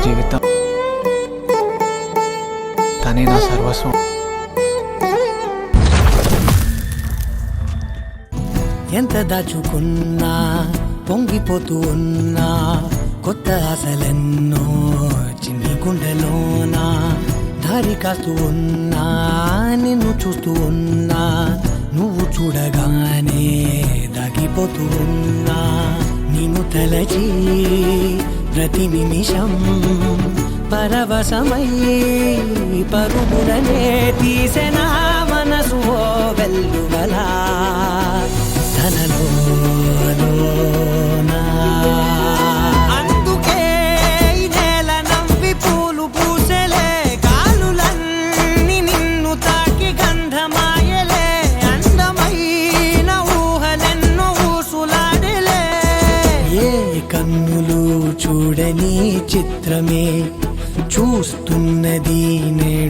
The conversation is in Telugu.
జీవితం, తనే నా సర్వస్వం. ఎంత దాచుకున్నా పొంగిపోతూ ఉన్నా కొత్త ఆశలెన్నో చిన్ని గుండెలోనా దారి కాస్తూ ఉన్నా నిన్ను చూస్తూ ఉన్నా నువ్వు చూడగానే దాగిపోతూ ఉన్నా నిన్ను తలచి ప్రతి నిమిషం పరవశమై పరుగులనే తీసెనా మనసు ఓ వెల్లువలా తనలోనా. అందుకే ఈ నేల నవ్వి పూలు పూసెలే కాలులన్నీ నిన్ను తాకి గంధమాయలే అందమైన ఊహలెన్నో ఊసులాడలే. ఏ కన్నులు చూడని చిత్రమే చూస్తున్నది నేడు